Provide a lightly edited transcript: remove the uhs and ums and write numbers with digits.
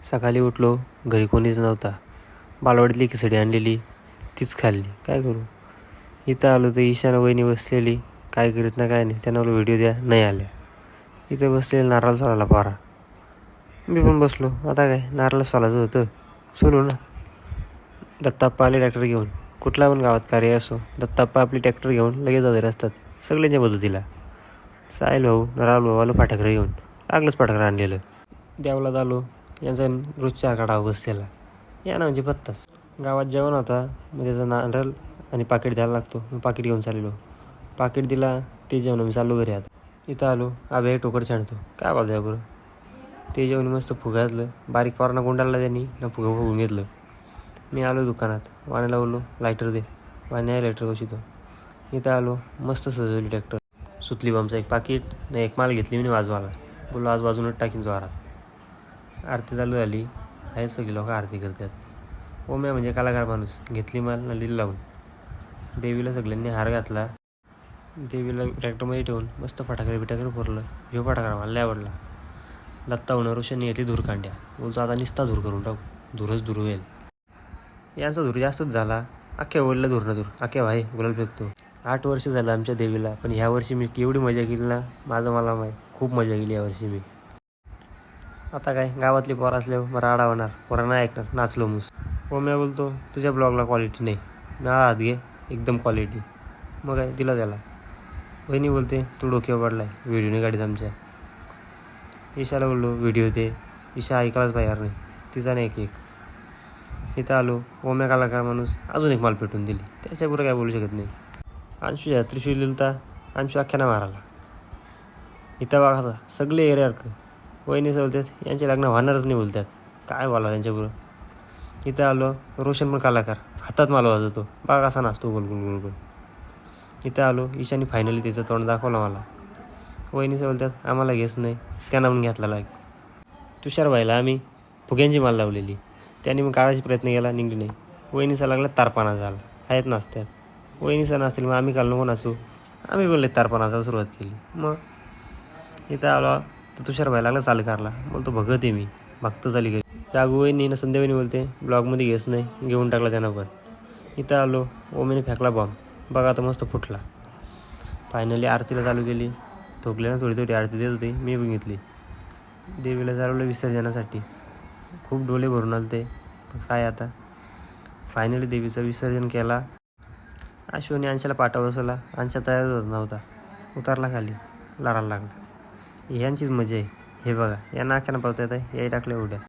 सकाळी उठलो, घरी कोणीच नव्हता. बालवाडीतली खिचडी आणलेली तीच खाल्ली. काय करू? इथं आलो तर ईशानं वहिनी बसलेली, काय करीत ना काय नाही. त्यांना व्हिडिओ द्या, नाही आल्या. इथं बसलेलं नारळ सोलायला पारा. मी पण बसलो. आता काय नारळ सोलायचं होतं, सोलू ना. दत्ताप्पा आले ट्रॅक्टर घेऊन. कुठला पण गावात कार्य असो, दत्ताप्पा आपली ट्रॅक्टर घेऊन लगेच हजर असतात सगळ्यांच्या मदतीला. साहिल भाऊ, राहुल भाऊ आलो फाटाकडे घेऊन. लागलंच फाटाकडं आणलेलं. देवला झालो, यांचा रोज 4 काढावा बसलेला. या ना म्हणजे पत्ताच. गावात जेवण होता, मग त्याचा नारळ आणि पाकिट द्यायला लागतो. मी पाकिट घेऊन चाललो. पाकिट दिला, ते जेवण मी चाललो घरी. आता इथं आलो, आबे टोकर छाणतो. काय बोलतो या बरं? ते जेवण मस्त फुगायतलं. बारीक पारणं गुंडाळला त्यांनी ना, फुगा फुगून घेतलं. मी आलो दुकानात, वाण्याला बोललो लायटर दे. वाण्या लायटर कशी तो. इथं आलो, मस्त सजवली ट्रॅक्टर. सुतली बॉम्बचा एक पाकिट ना, एक माल घेतली मी वाजवायला. बोललो आज वाजूनच टाकीन जोरात. आरती चालू झाली. आहे सगळी लोक आरती करतात. ओम्या म्हणजे कलाकार माणूस. घेतली माल ना लिहिलं लावून. देवीला सगळ्यांनी हार घातला. देवीला ट्रॅक्टरमध्ये ठेवून मस्त फटाकडे फोरलं. ह्यो फटाकडा मला लय आवडला. दत्ता होणार रोशनी येते धूर कांड्या. बोलतो आता निस्ता धूर करून टाकू, धूरच धूर होईल. यांचा धूर जास्तच झाला. अख्ख्या ओढलं धूर ना धूर. अख्ख्या भाई गुलाल फेकतो. 8 वर्ष झालं आमच्या देवीला, पण ह्या वर्षी मी एवढी मजा केली ना, मला माहीत. खूप मजा केली यावर्षी मी. आता काय गावातली पोरं असल्यावर मग राडा होणार, पोरं नाही ऐकणार, नाचलो मूस. ओम्या बोलतो तुझ्या ब्लॉगला क्वालिटी नाही. मी हात घे, एकदम क्वालिटी. मग काय दिला त्याला. वहिनी बोलते तू डोक्यावर पडलाय, व्हिडिओ नाही काढीत आमच्या. ईशाला बोललो व्हिडिओ दे. ईशा ऐकायलाच पाहिजे नाही, तिचा नाही एक. इथं आलो, ओम्या कलाकार माणूस अजून एक माल पेटून दिली. त्याच्यापुढं काय बोलू शकत नाही. अंशू त्रिशूल लिहिलता, अंशू अख्ख्या ना मारायला. इथं बघा सगळे एरियासारखं. वहिनी बोलतात यांचे लग्न होणारच नाही बोलतात. काय बोला त्यांच्यापुढं. इथं आलो, रोशन पण कलाकार, हातात माल वाजवतो. बघा कसा नाचतो गोल गोल गोल गोल. इथं आलो, ईशानी फायनली तिचं तोंड दाखवलं मला. वहिनीचं बोलतात आम्हाला घेस नाही, त्यांना पण घेतला लाग. तुषारबाईला आम्ही फुग्यांची माल लावलेली. त्यांनी मग काढायचा प्रयत्न केला, निघली नाही. वहिनीचा लागला तारपाना झाला. आहेत नाचत्यात. वहिनीचा नसतील मग आम्ही काल नको नाचू. आम्ही बोलले तारपानाचा सुरुवात केली. मग इथं आलो तर तुषारबाई लागला चाल करला. बोलतो भगत आहे मी, भक्त झाली घरी. जागू वहिनी ना संध्यावहिनी बोलते ब्लॉगमध्ये घेस नाही, घेऊन टाकला त्यांना पण. इथं आलो, ओमेने फेकला बॉम्ब. बघा आता मस्त फुटला. फायनली आरतीला चालू केली. थोकले ना थोडी आरती देत होती, मी पण घेतली. देवीला चालवलं विसर्जनासाठी. खूप डोले भरून आले ते, पण काय आता. फायनली देवीचं विसर्जन केला. अश्वनी अंशाला पाटा बसवला. अंशा तयार होत नव्हता, उतरला खाली, लढायला लागला. यांचीच मजा आहे. हे बघा, यांना अख्यानं पावता येत आहे, याही टाकल्या उड्या.